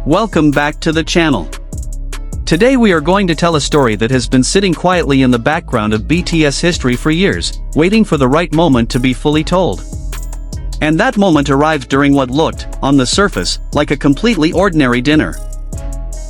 Welcome back to the channel. Today we are going to tell a story that has been sitting quietly in the background of BTS history for years, waiting for the right moment to be fully told. And that moment arrived during what looked, on the surface, like a completely ordinary dinner.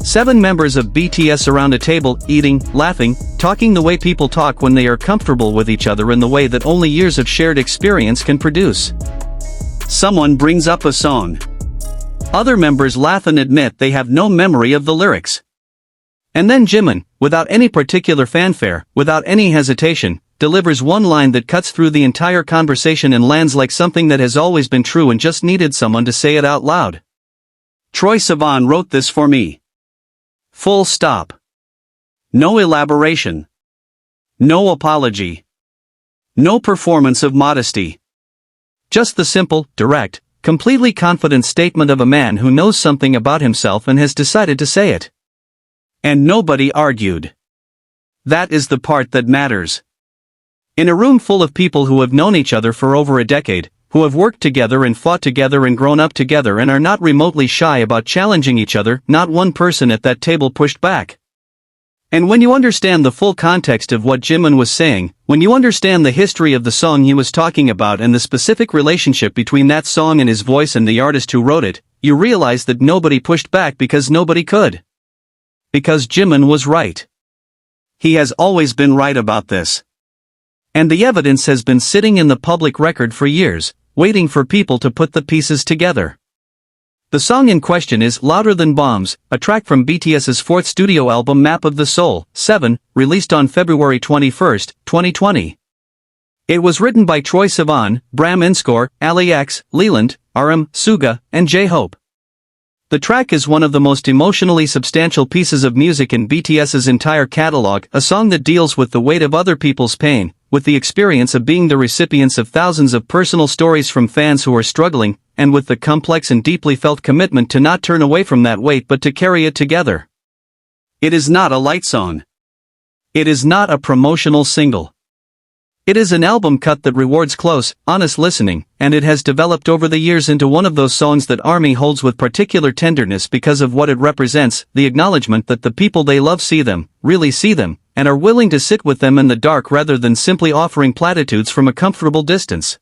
7 members of BTS around a table, eating, laughing, talking the way people talk when they are comfortable with each other in the way that only years of shared experience can produce. Someone brings up a song. Other members laugh and admit they have no memory of the lyrics. And then Jimin, without any particular fanfare, without any hesitation, delivers one line that cuts through the entire conversation and lands like something that has always been true and just needed someone to say it out loud. Troye Sivan wrote this for me. Full stop. No elaboration. No apology. No performance of modesty. Just the simple, direct, completely confident statement of a man who knows something about himself and has decided to say it. And nobody argued. That is the part that matters. In a room full of people who have known each other for over a decade, who have worked together and fought together and grown up together and are not remotely shy about challenging each other, not one person at that table pushed back. And when you understand the full context of what Jimin was saying, when you understand the history of the song he was talking about and the specific relationship between that song and his voice and the artist who wrote it, you realize that nobody pushed back because nobody could. Because Jimin was right. He has always been right about this. And the evidence has been sitting in the public record for years, waiting for people to put the pieces together. The song in question is Louder Than Bombs, a track from BTS's 4th studio album Map of the Soul, 7, released on February 21, 2020. It was written by Troye Sivan, Bram Inscore, Ali X, Leland, RM, Suga, and J-Hope. The track is one of the most emotionally substantial pieces of music in BTS's entire catalog, a song that deals with the weight of other people's pain, with the experience of being the recipients of thousands of personal stories from fans who are struggling, and with the complex and deeply felt commitment to not turn away from that weight but to carry it together. It is not a light song. It is not a promotional single. It is an album cut that rewards close, honest listening, and it has developed over the years into one of those songs that ARMY holds with particular tenderness because of what it represents, the acknowledgement that the people they love see them, really see them, and are willing to sit with them in the dark rather than simply offering platitudes from a comfortable distance.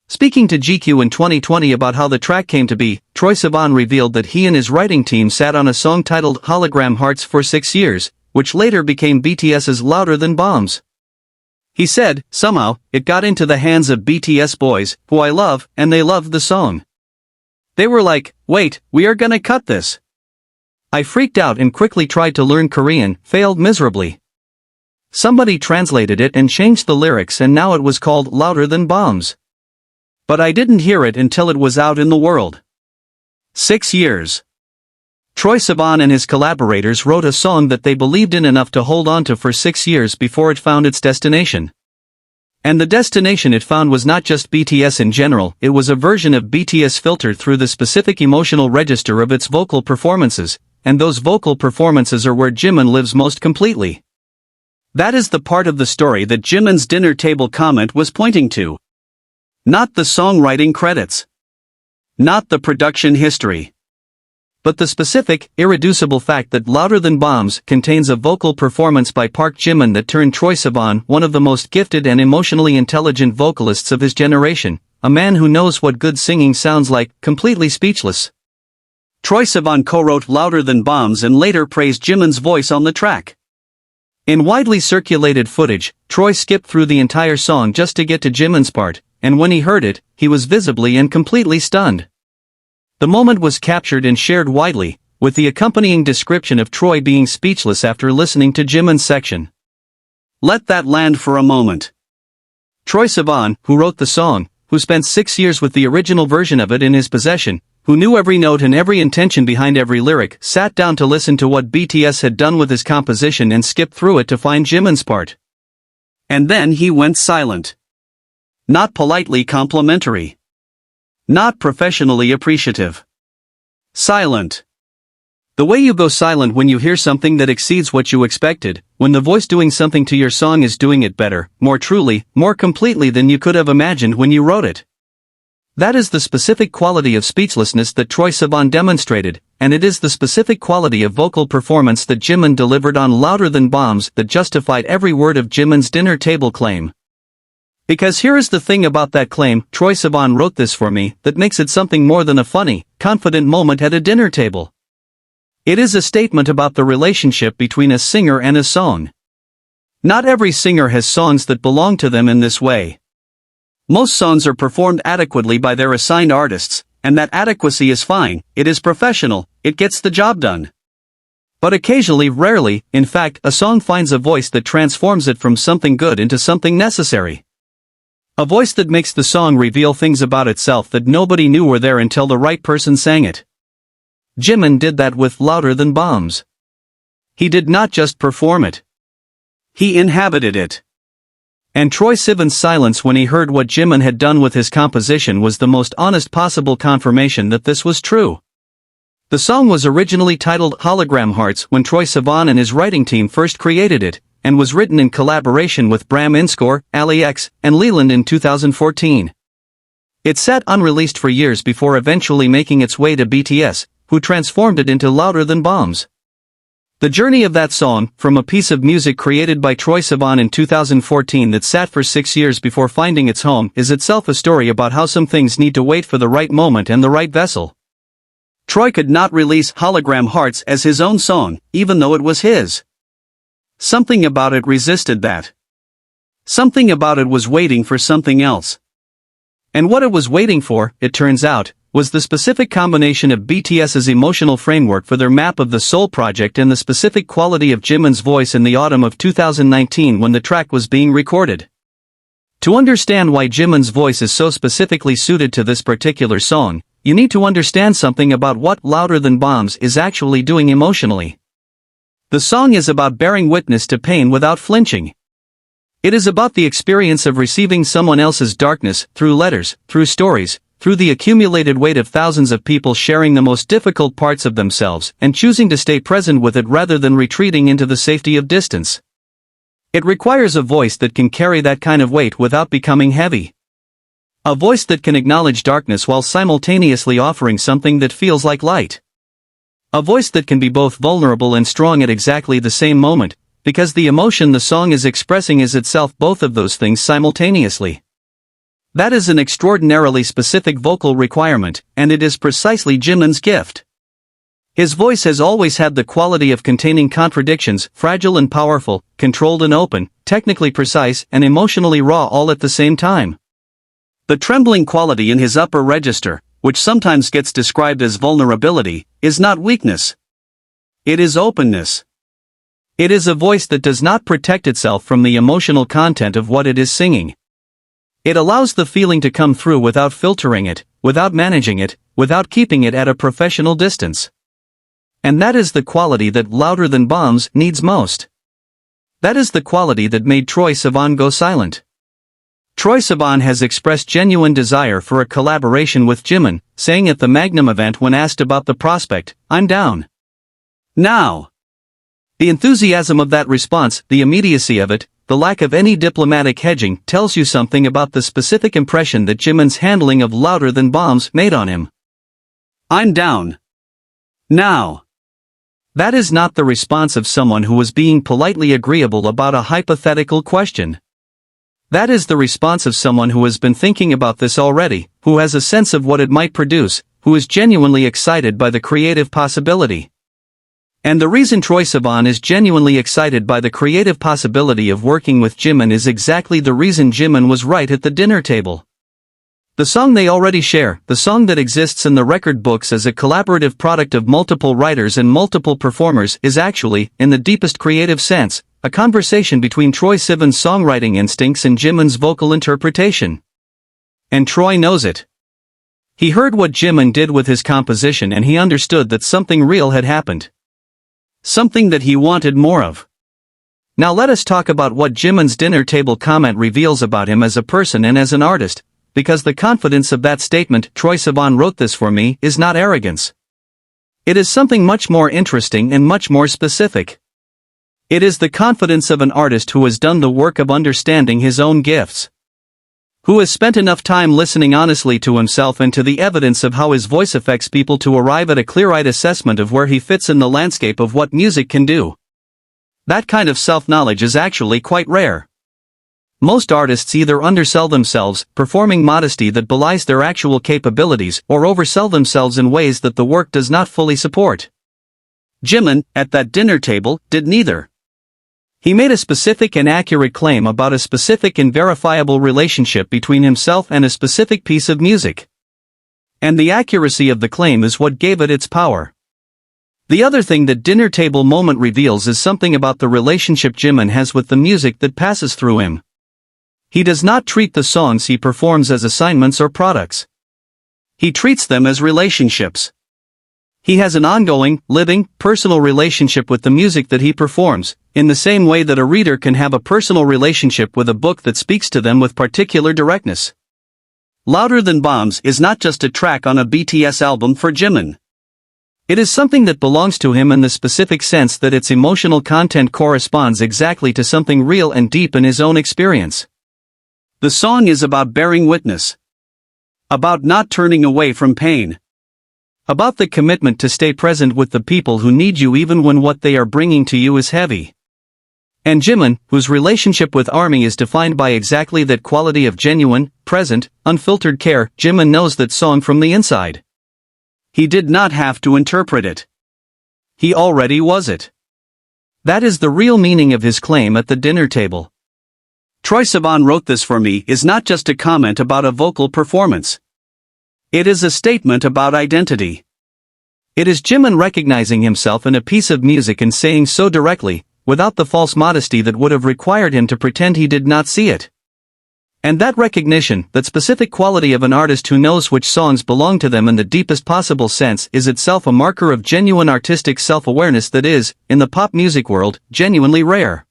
Speaking to GQ in 2020 about how the track came to be, Troye Sivan revealed that he and his writing team sat on a song titled Hologram Hearts for 6 years, which later became BTS's Louder Than Bombs. He said, somehow, it got into the hands of BTS boys, who I love, and they loved the song. They were like, wait, we are gonna cut this. I freaked out and quickly tried to learn Korean, failed miserably. Somebody translated it and changed the lyrics and now it was called Louder Than Bombs. But I didn't hear it until it was out in the world. 6 years. Troye Sivan and his collaborators wrote a song that they believed in enough to hold on to for 6 years before it found its destination. And the destination it found was not just BTS in general, it was a version of BTS filtered through the specific emotional register of its vocal performances, and those vocal performances are where Jimin lives most completely. That is the part of the story that Jimin's dinner table comment was pointing to. Not the songwriting credits. Not the production history. But the specific, irreducible fact that Louder Than Bombs contains a vocal performance by ParkJimin that turned Troye Sivan one of the most gifted and emotionally intelligent vocalists of his generation, a man who knows what good singing sounds like, completely speechless. Troye Sivan co-wrote Louder Than Bombs and later praised Jimin's voice on the track. In widely circulated footage, Troye skipped through the entire song just to get to Jimin's part, and when he heard it, he was visibly and completely stunned. The moment was captured and shared widely, with the accompanying description of Troye being speechless after listening to Jimin's section. Let that land for a moment. Troye Sivan, who wrote the song, who spent 6 years with the original version of it in his possession, who knew every note and every intention behind every lyric, sat down to listen to what BTS had done with his composition and skipped through it to find Jimin's part. And then he went silent. Not politely complimentary. Not professionally appreciative. Silent. The way you go silent when you hear something that exceeds what you expected, when the voice doing something to your song is doing it better, more truly, more completely than you could have imagined when you wrote it. That is the specific quality of speechlessness that Troye Sivan demonstrated, and it is the specific quality of vocal performance that Jimin delivered on Louder Than Bombs that justified every word of Jimin's dinner table claim. Because here is the thing about that claim, Troye Sivan wrote this for me, that makes it something more than a funny, confident moment at a dinner table. It is a statement about the relationship between a singer and a song. Not every singer has songs that belong to them in this way. Most songs are performed adequately by their assigned artists, and that adequacy is fine, it is professional, it gets the job done. But occasionally, rarely, in fact, a song finds a voice that transforms it from something good into something necessary. A voice that makes the song reveal things about itself that nobody knew were there until the right person sang it. Jimin did that with Louder Than Bombs. He did not just perform it. He inhabited it. And Troye Sivan's silence when he heard what Jimin had done with his composition was the most honest possible confirmation that this was true. The song was originally titled Hologram Hearts when Troye Sivan and his writing team first created it, and was written in collaboration with Bram Inscore, Ali X, and Leland in 2014. It sat unreleased for years before eventually making its way to BTS, who transformed it into Louder Than Bombs. The journey of that song, from a piece of music created by Troye Sivan in 2014 that sat for 6 years before finding its home, is itself a story about how some things need to wait for the right moment and the right vessel. Troye could not release Hologram Hearts as his own song, even though it was his. Something about it resisted that. Something about it was waiting for something else. And what it was waiting for, it turns out, was the specific combination of BTS's emotional framework for their Map of the Soul project and the specific quality of Jimin's voice in the autumn of 2019 when the track was being recorded. To understand why Jimin's voice is so specifically suited to this particular song, you need to understand something about what Louder Than Bombs is actually doing emotionally. The song is about bearing witness to pain without flinching. It is about the experience of receiving someone else's darkness, through letters, through stories, through the accumulated weight of thousands of people sharing the most difficult parts of themselves and choosing to stay present with it rather than retreating into the safety of distance. It requires a voice that can carry that kind of weight without becoming heavy. A voice that can acknowledge darkness while simultaneously offering something that feels like light. A voice that can be both vulnerable and strong at exactly the same moment, because the emotion the song is expressing is itself both of those things simultaneously. That is an extraordinarily specific vocal requirement, and it is precisely Jimin's gift. His voice has always had the quality of containing contradictions, fragile and powerful, controlled and open, technically precise and emotionally raw all at the same time. The trembling quality in his upper register, which sometimes gets described as vulnerability, is not weakness. It is openness. It is a voice that does not protect itself from the emotional content of what it is singing. It allows the feeling to come through without filtering it, without managing it, without keeping it at a professional distance. And that is the quality that Louder Than Bombs needs most. That is the quality that made Troye Sivan go silent. Troye Sivan has expressed genuine desire for a collaboration with Jimin, saying at the Magnum event when asked about the prospect, "I'm down. Now." The enthusiasm of that response, the immediacy of it, the lack of any diplomatic hedging, tells you something about the specific impression that Jimin's handling of Louder Than Bombs made on him. "I'm down. Now." That is not the response of someone who was being politely agreeable about a hypothetical question. That is the response of someone who has been thinking about this already, who has a sense of what it might produce, who is genuinely excited by the creative possibility. And the reason Troye Sivan is genuinely excited by the creative possibility of working with Jimin is exactly the reason Jimin was right at the dinner table. The song they already share, the song that exists in the record books as a collaborative product of multiple writers and multiple performers, is actually, in the deepest creative sense, a conversation between Troye Sivan's songwriting instincts and Jimin's vocal interpretation. And Troye knows it. He heard what Jimin did with his composition and he understood that something real had happened. Something that he wanted more of. Now let us talk about what Jimin's dinner table comment reveals about him as a person and as an artist, because the confidence of that statement, "Troye Sivan wrote this for me," is not arrogance. It is something much more interesting and much more specific. It is the confidence of an artist who has done the work of understanding his own gifts. who has spent enough time listening honestly to himself and to the evidence of how his voice affects people to arrive at a clear-eyed assessment of where he fits in the landscape of what music can do. That kind of self-knowledge is actually quite rare. Most artists either undersell themselves, performing modesty that belies their actual capabilities, or oversell themselves in ways that the work does not fully support. Jimin, at that dinner table, did neither. He made a specific and accurate claim about a specific and verifiable relationship between himself and a specific piece of music. And the accuracy of the claim is what gave it its power. The other thing that dinner table moment reveals is something about the relationship Jimin has with the music that passes through him. He does not treat the songs he performs as assignments or products. He treats them as relationships. He has an ongoing, living, personal relationship with the music that he performs, in the same way that a reader can have a personal relationship with a book that speaks to them with particular directness. Louder Than Bombs is not just a track on a BTS album for Jimin. It is something that belongs to him in the specific sense that its emotional content corresponds exactly to something real and deep in his own experience. The song is about bearing witness. About not turning away from pain. About the commitment to stay present with the people who need you even when what they are bringing to you is heavy. And Jimin, whose relationship with ARMY is defined by exactly that quality of genuine, present, unfiltered care, Jimin knows that song from the inside. He did not have to interpret it. He already was it. That is the real meaning of his claim at the dinner table. Troye Sivan wrote this for me is not just a comment about a vocal performance. It is a statement about identity. It is Jimin recognizing himself in a piece of music and saying so directly, without the false modesty that would have required him to pretend he did not see it. And that recognition, that specific quality of an artist who knows which songs belong to them in the deepest possible sense, is itself a marker of genuine artistic self-awareness that is, in the pop music world, genuinely rare.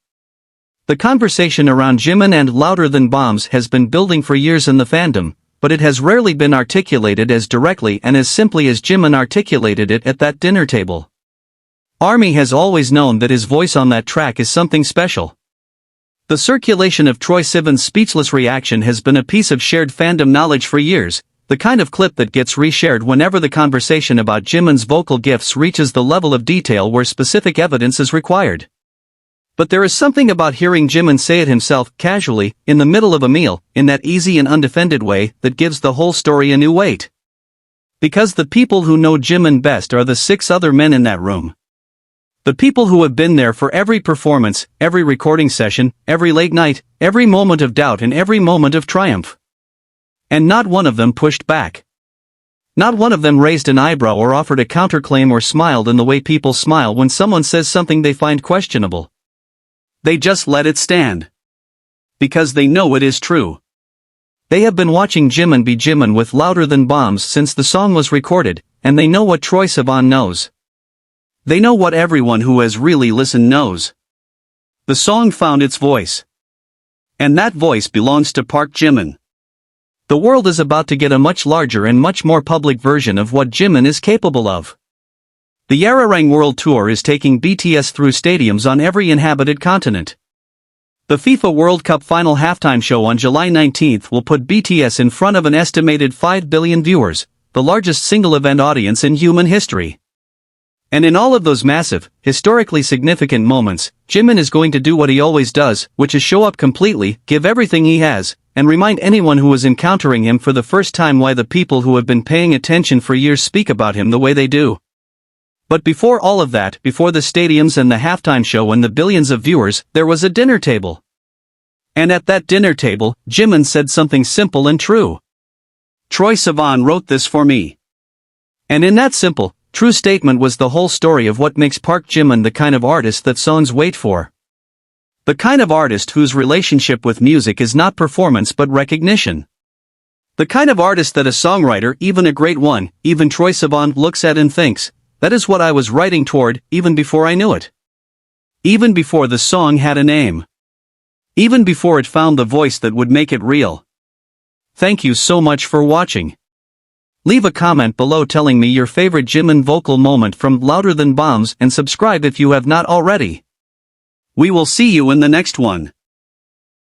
The conversation around Jimin and Louder Than Bombs has been building for years in the fandom, but it has rarely been articulated as directly and as simply as Jimin articulated it at that dinner table. ARMY has always known that his voice on that track is something special. The circulation of Troye Sivan's speechless reaction has been a piece of shared fandom knowledge for years, the kind of clip that gets reshared whenever the conversation about Jimin's vocal gifts reaches the level of detail where specific evidence is required. But there is something about hearing Jimin say it himself, casually, in the middle of a meal, in that easy and undefended way, that gives the whole story a new weight. Because the people who know Jimin best are the 6 other men in that room. The people who have been there for every performance, every recording session, every late night, every moment of doubt and every moment of triumph. And not one of them pushed back. Not one of them raised an eyebrow or offered a counterclaim or smiled in the way people smile when someone says something they find questionable. They just let it stand. Because they know it is true. They have been watching Jimin be Jimin with Louder Than Bombs since the song was recorded, and they know what Troye Sivan knows. They know what everyone who has really listened knows. The song found its voice. And that voice belongs to ParkJimin. The world is about to get a much larger and much more public version of what Jimin is capable of. The Yararang World Tour is taking BTS through stadiums on every inhabited continent. The FIFA World Cup final halftime show on July 19th will put BTS in front of an estimated 5 billion viewers, the largest single-event audience in human history. And in all of those massive, historically significant moments, Jimin is going to do what he always does, which is show up completely, give everything he has, and remind anyone who is encountering him for the first time why the people who have been paying attention for years speak about him the way they do. But before all of that, before the stadiums and the halftime show and the billions of viewers, there was a dinner table. And at that dinner table, Jimin said something simple and true. Troye Sivan wrote this for me. And in that simple, true statement was the whole story of what makes ParkJimin the kind of artist that songs wait for. The kind of artist whose relationship with music is not performance but recognition. The kind of artist that a songwriter, even a great one, even Troye Sivan, looks at and thinks, that is what I was writing toward, even before I knew it. Even before the song had a name. Even before it found the voice that would make it real. Thank you so much for watching. Leave a comment below telling me your favorite Jimin vocal moment from Louder Than Bombs and subscribe if you have not already. We will see you in the next one.